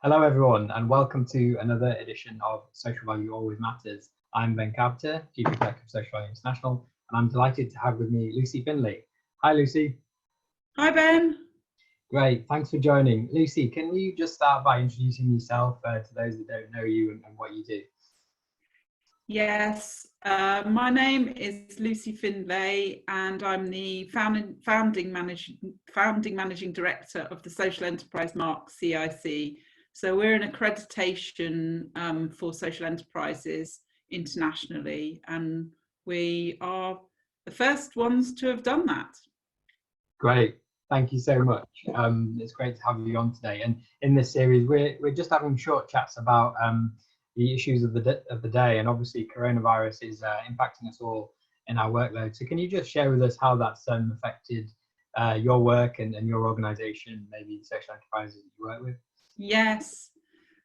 Hello everyone and welcome to another edition of Social Value Always Matters. I'm Ben Carpenter, Chief Executive of Social Value International, and I'm delighted to have with me Lucy Findlay. Hi Lucy. Hi Ben. Great, thanks for joining. Lucy, can you just start by introducing yourself to those that don't know you and what you do? Yes, my name is Lucy Findlay and I'm the founding managing director of the Social Enterprise Mark CIC. So we're an accreditation for social enterprises internationally, and we are the first ones to have done that. Great, thank you so much. It's great to have you on today. And in this series, we're just having short chats about the issues of the day, and obviously coronavirus is impacting us all in our workload. So can you just share with us how that's affected your work and your organisation, maybe the social enterprises that you work with? Yes.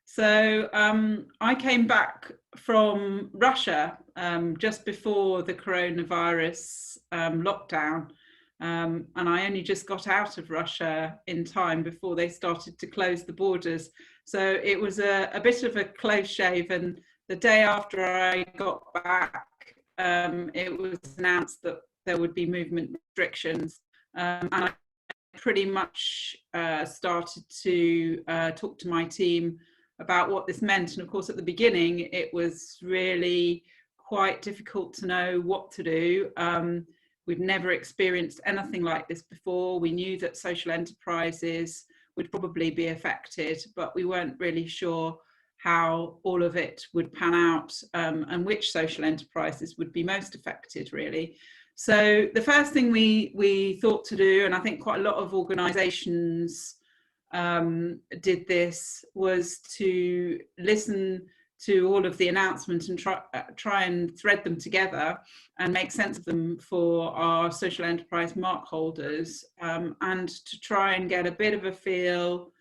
So I came back from Russia just before the coronavirus lockdown, and I only just got out of Russia in time before they started to close the borders. So it was a bit of a close shave, and the day after I got back, it was announced that there would be movement restrictions, and I pretty much started to talk to my team about what this meant. And of course, at the beginning, it was really quite difficult to know what to do. We'd never experienced anything like this before. We knew that social enterprises would probably be affected, but we weren't really sure how all of it would pan out and which social enterprises would be most affected, really. So the first thing we thought to do, and I think quite a lot of organisations did this, was to listen to all of the announcements and try and thread them together and make sense of them for our social enterprise mark holders, and to try and get a bit of a feel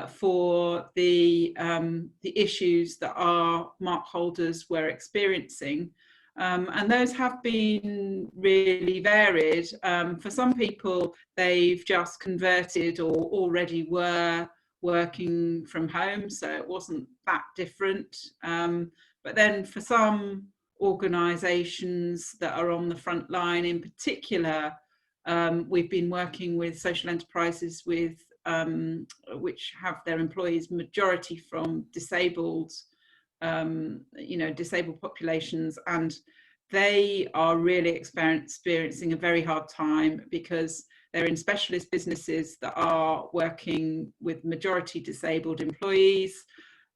for the issues that our mark holders were experiencing. And those have been really varied. For some people, they've just converted or already were working from home, so it wasn't that different. But then for some organisations that are on the front line in particular, we've been working with social enterprises which have their employees majority from disabled populations, and they are really experiencing a very hard time because they're in specialist businesses that are working with majority disabled employees.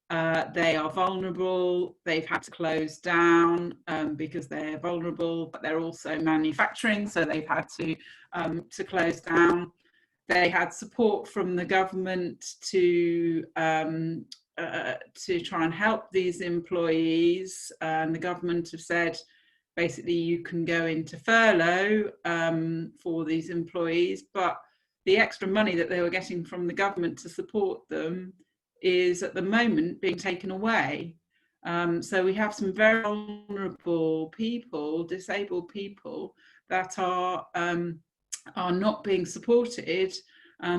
They are vulnerable. They've had to close down because they're vulnerable, but they're also manufacturing, so they've had to close down. They had support from the government to try and help these employees, and the government have said basically you can go into furlough for these employees, but the extra money that they were getting from the government to support them is at the moment being taken away. So we have some very vulnerable people, disabled people, that are not being supported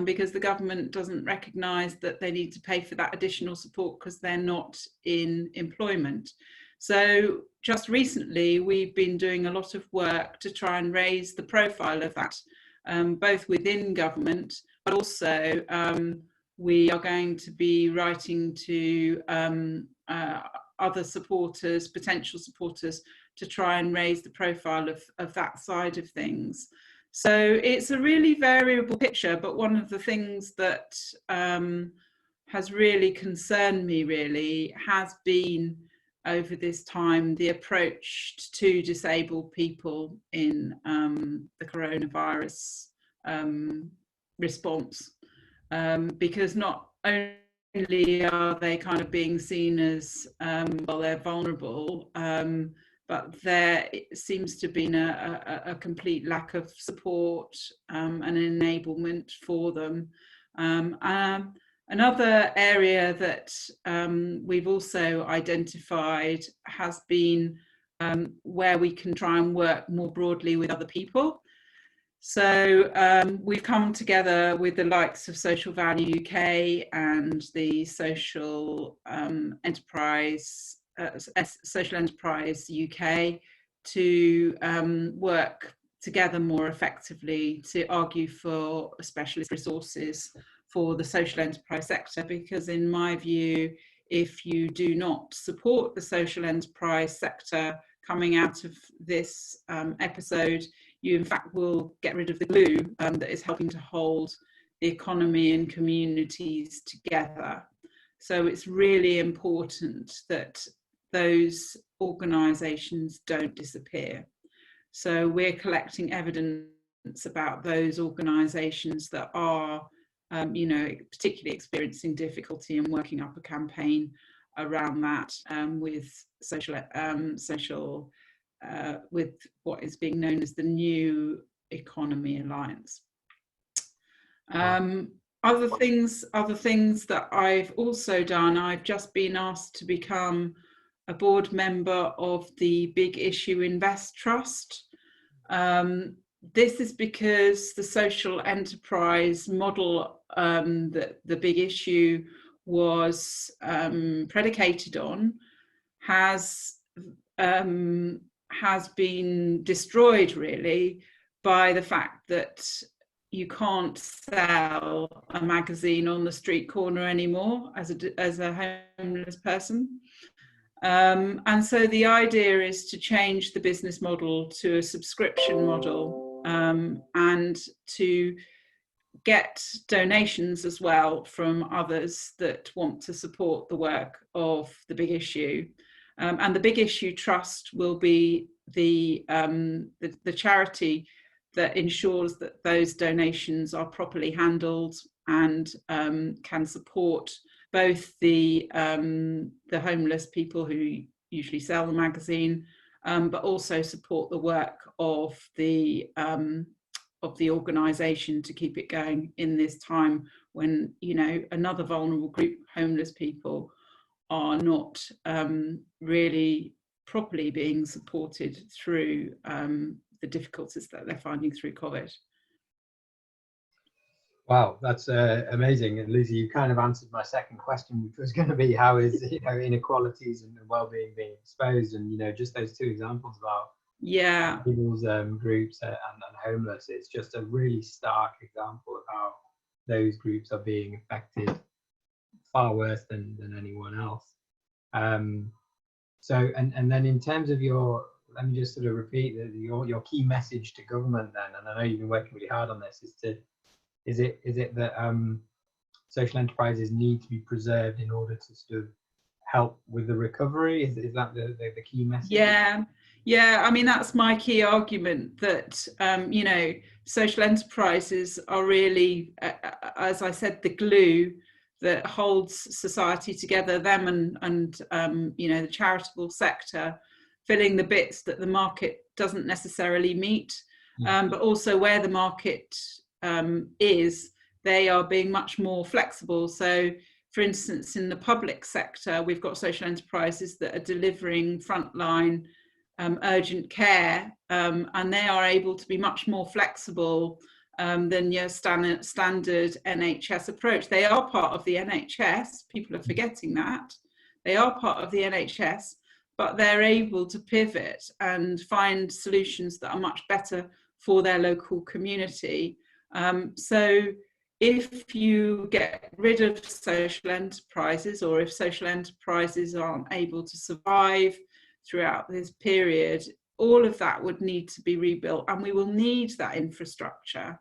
because the government doesn't recognise that they need to pay for that additional support because they're not in employment. So just recently, we've been doing a lot of work to try and raise the profile of that, both within government, but also we are going to be writing to other supporters, potential supporters, to try and raise the profile of that side of things. So it's a really variable picture, but one of the things that has really concerned me really has been over this time the approach to disabled people in the coronavirus response, because not only are they kind of being seen as well, they're vulnerable, but there seems to have been a complete lack of support and enablement for them. Another area that we've also identified has been where we can try and work more broadly with other people. So we've come together with the likes of Social Value UK and the Social Enterprise UK to work together more effectively to argue for specialist resources for the social enterprise sector, because in my view, if you do not support the social enterprise sector coming out of this episode, you in fact will get rid of the glue that is helping to hold the economy and communities together. So it's really important that those organisations don't disappear. So we're collecting evidence about those organisations that are, particularly experiencing difficulty and working up a campaign around that with with what is being known as the New Economy Alliance. Other things that I've also done, I've just been asked to become a board member of the Big Issue Invest Trust. This is because the social enterprise model that the Big Issue was predicated on has been destroyed really by the fact that you can't sell a magazine on the street corner anymore as a homeless person. And so the idea is to change the business model to a subscription model and to get donations as well from others that want to support the work of the Big Issue. And the Big Issue Trust will be the charity that ensures that those donations are properly handled and can support both the homeless people who usually sell the magazine, but also support the work of the organisation to keep it going in this time when, another vulnerable group, homeless people, are not really properly being supported through the difficulties that they're finding through COVID. Wow, that's amazing. And Lucy, you kind of answered my second question, which was going to be how is inequalities and well-being being exposed, and just those two examples about people's groups and homeless. It's just a really stark example of how those groups are being affected far worse than anyone else. So and then in terms of let me just sort of repeat your key message to government then, and I know you've been working really hard on this, is it that social enterprises need to be preserved in order to sort of help with the recovery? Is that the key message? Yeah. I mean, that's my key argument, that social enterprises are really, as I said, the glue that holds society together. Them and the charitable sector filling the bits that the market doesn't necessarily meet, but also where the market is, they are being much more flexible. So, for instance, in the public sector, we've got social enterprises that are delivering frontline urgent care, and they are able to be much more flexible than your standard NHS approach. They are part of the NHS. People are forgetting that. They are part of the NHS, but they're able to pivot and find solutions that are much better for their local community. So if you get rid of social enterprises, or if social enterprises aren't able to survive throughout this period, all of that would need to be rebuilt, and we will need that infrastructure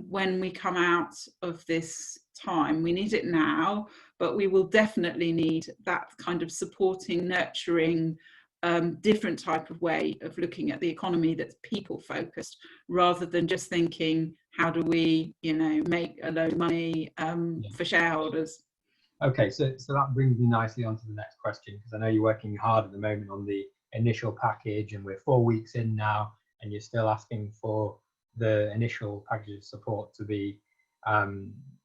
when we come out of this time. We need it now, but we will definitely need that kind of supporting, nurturing, different type of way of looking at the economy that's people focused, rather than just thinking, how do we make a load of money for shareholders. Okay, so that brings me nicely on to the next question, because I know you're working hard at the moment on the initial package, and we're 4 weeks in now, and you're still asking for the initial package of support to be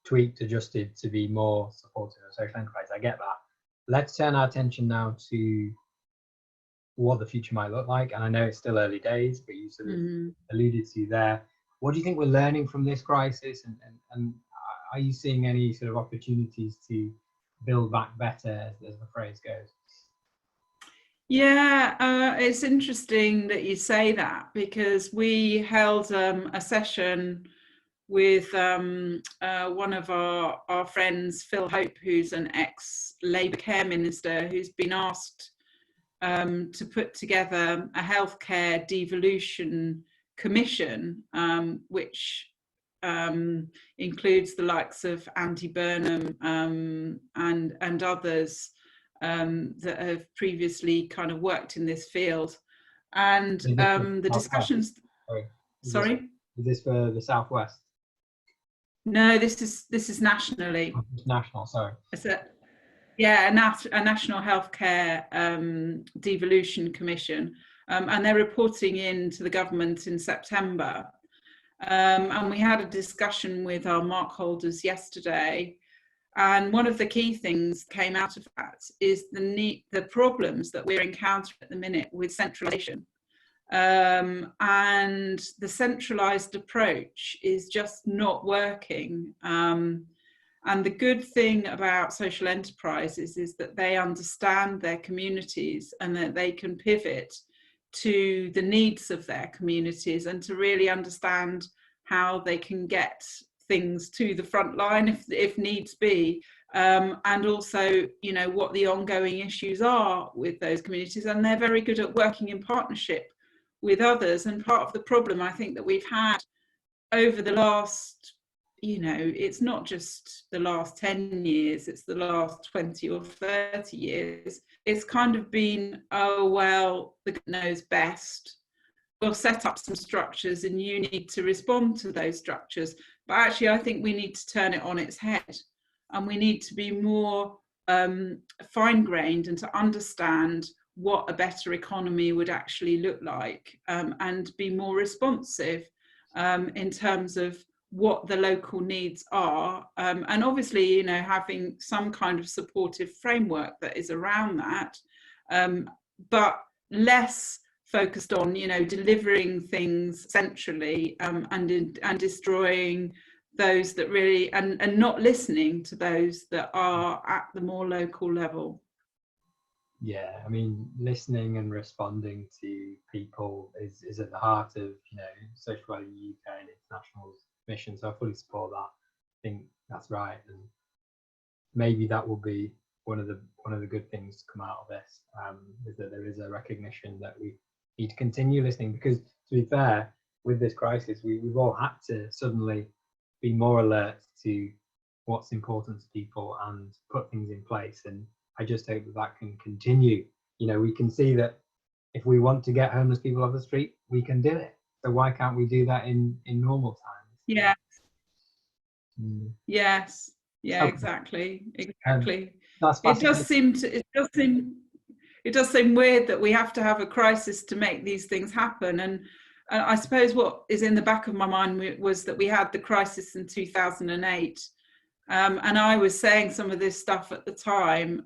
tweaked, adjusted to be more supportive of social enterprise. I get that. Let's turn our attention now to what the future might look like. And I know it's still early days, but you sort of alluded to there. what do you think we're learning from this crisis, and are you seeing any sort of opportunities to build back better, as the phrase goes? Yeah, it's interesting that you say that, because we held a session with one of our friends, Phil Hope, who's an ex-Labour Care Minister, who's been asked to put together a healthcare devolution commission, which includes the likes of Andy Burnham and others that have previously kind of worked in this field. And the discussions... Sorry? Is this for the Southwest? No, this is nationally. Oh, it's national, sorry. It's a national healthcare devolution commission, and they're reporting in to the government in September. And we had a discussion with our mark holders yesterday, and one of the key things came out of that is the problems that we're encountering at the minute with centralisation. And the centralised approach is just not working. And the good thing about social enterprises is that they understand their communities and that they can pivot to the needs of their communities and to really understand how they can get things to the front line if needs be, and also, you know, what the ongoing issues are with those communities. And they're very good at working in partnership with others. And part of the problem I think that we've had over the last, you know, it's not just the last 10 years, it's the last 20 or 30 years. It's kind of been, oh, well, the government knows best. We'll set up some structures and you need to respond to those structures. But actually, I think we need to turn it on its head, and we need to be more fine-grained and to understand what a better economy would actually look like, and be more responsive in terms of what the local needs are, and obviously, you know, having some kind of supportive framework that is around that, but less focused on, you know, delivering things centrally, and destroying those that really, and not listening to those that are at the more local level. Yeah, I mean, listening and responding to people is at the heart of, you know, Social Value UK and International's mission. So I fully support that. I think that's right, and maybe that will be one of the good things to come out of this, is that there is a recognition that we need to continue listening, because to be fair, with this crisis, we've all had to suddenly be more alert to what's important to people and put things in place. And I just hope that can continue. You know, we can see that if we want to get homeless people off the street, we can do it. So why can't we do that in normal times? Yeah. Yes. Yeah. Okay. Exactly. It does seem weird that we have to have a crisis to make these things happen. And I suppose what is in the back of my mind was that we had the crisis in 2008. And I was saying some of this stuff at the time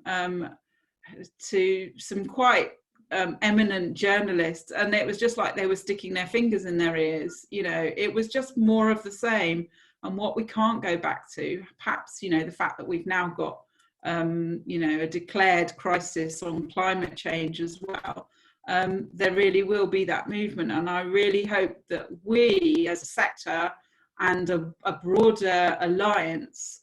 to some quite eminent journalists, and it was just like they were sticking their fingers in their ears. You know, it was just more of the same. And what we can't go back to, perhaps, you know, the fact that we've now got, you know, a declared crisis on climate change as well. There really will be that movement. And I really hope that we as a sector and a broader alliance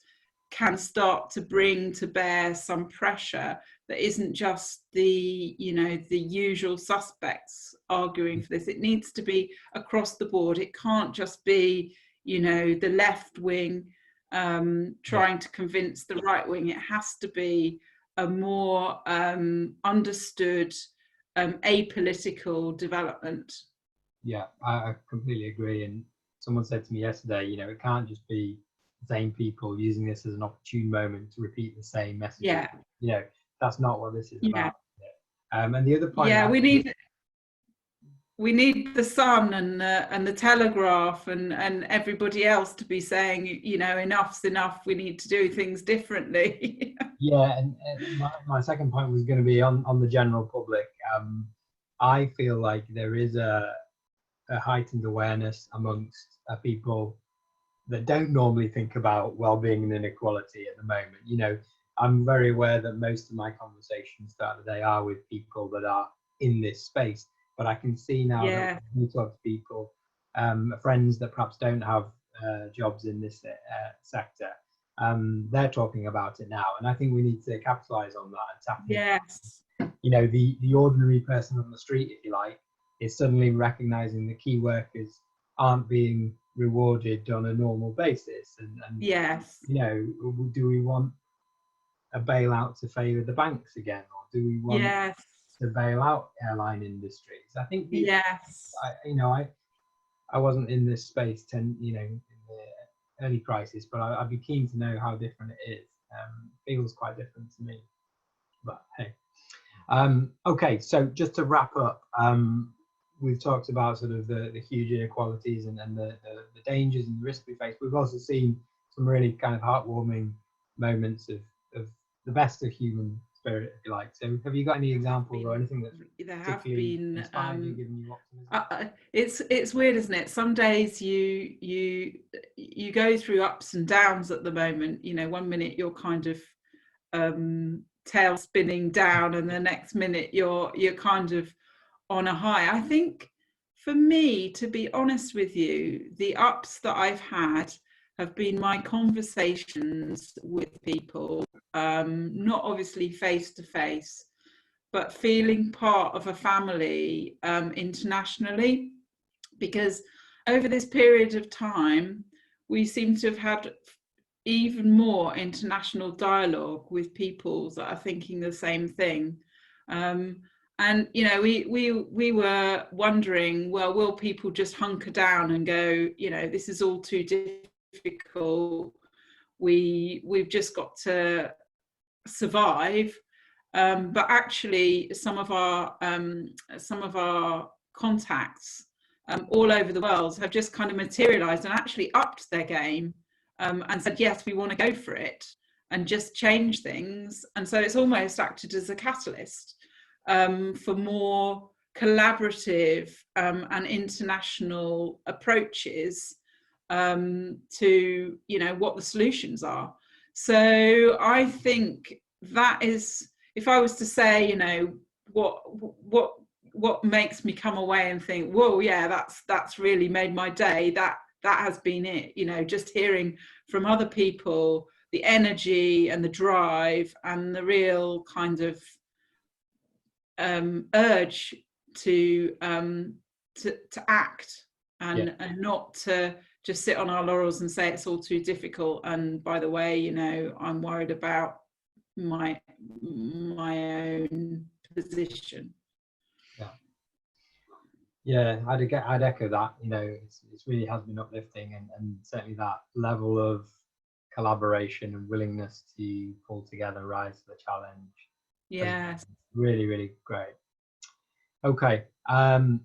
can start to bring to bear some pressure that isn't just the, you know, the usual suspects arguing for this. It needs to be across the board. It can't just be, you know, the left wing trying to convince the right wing. It has to be a more understood, apolitical development. Yeah, I completely agree. And someone said to me yesterday, you know, it can't just be the same people using this as an opportune moment to repeat the same message. Yeah. You know, that's not what this is about. And the other point. Yeah, we need the Sun and the Telegraph and everybody else to be saying, you know, enough's enough. We need to do things differently. Yeah, and my second point was going to be on the general public. I feel like there is a a heightened awareness amongst people that don't normally think about well-being and inequality at the moment. You know, I'm very aware that most of my conversations throughout the day are with people that are in this space, but I can see now that when we talk to people, friends that perhaps don't have jobs in this sector, they're talking about it now, and I think we need to capitalize on that and tap into, yes, you know, the ordinary person on the street, if you like, is suddenly recognizing that key workers aren't being rewarded on a normal basis, and yes, you know, do we want a bailout to favour the banks again, or do we want yes, to bail out airline industries? I think yes, you know, I wasn't in this space in the early crisis, but I'd be keen to know how different it is. Feels quite different to me, but hey. Okay, so just to wrap up, we've talked about sort of the huge inequalities and the dangers and the risks we face. We've also seen some really kind of heartwarming moments of the best of human spirit, if you like. So have you got any examples or anything that's particularly inspired you, given you optimism? It's weird, isn't it? Some days you go through ups and downs at the moment. You know, one minute you're kind of tail spinning down, and the next minute you're kind of on a high. I think for me, to be honest with you, the ups that I've had have been my conversations with people, not obviously face to face, but feeling part of a family internationally, because over this period of time, we seem to have had even more international dialogue with people that are thinking the same thing. And you know, we were wondering, well, will people just hunker down and go, you know, this is all too difficult, we've just got to survive. But actually, some of our contacts all over the world have just kind of materialized and actually upped their game, and said, yes, we want to go for it and just change things. And so it's almost acted as a catalyst for more collaborative and international approaches to, you know, what the solutions are. So I think that is, if I was to say, you know, what makes me come away and think, whoa, yeah, that's really made my day, that has been it. You know, just hearing from other people the energy and the drive and the real kind of urge to act and not to just sit on our laurels and say it's all too difficult. And by the way, you know, I'm worried about my own position. Yeah, I'd echo that. You know, it's really has been uplifting, and certainly that level of collaboration and willingness to pull together, rise to the challenge. Yes. Really, really great. Okay. And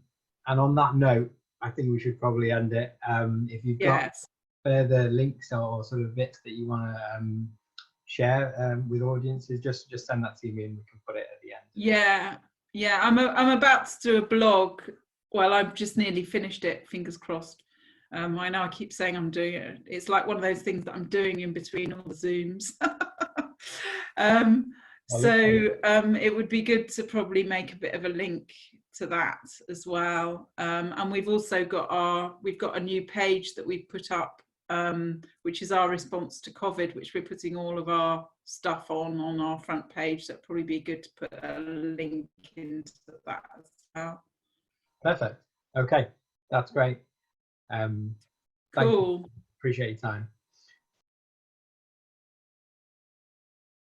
on that note, I think we should probably end it. If you've got further links or sort of bits that you want to share with audiences, just send that to me and we can put it at the end. Yeah. I'm about to do a blog. Well, I've just nearly finished it, fingers crossed. I know I keep saying I'm doing it. It's like one of those things that I'm doing in between all the Zooms. It would be good to probably make a bit of a link to that as well. And we've also got a new page that we've put up, which is our response to COVID, which we're putting all of our stuff on our front page. So it'd probably be good to put a link into that as well. Perfect. Okay, that's great. Cool. Appreciate your time.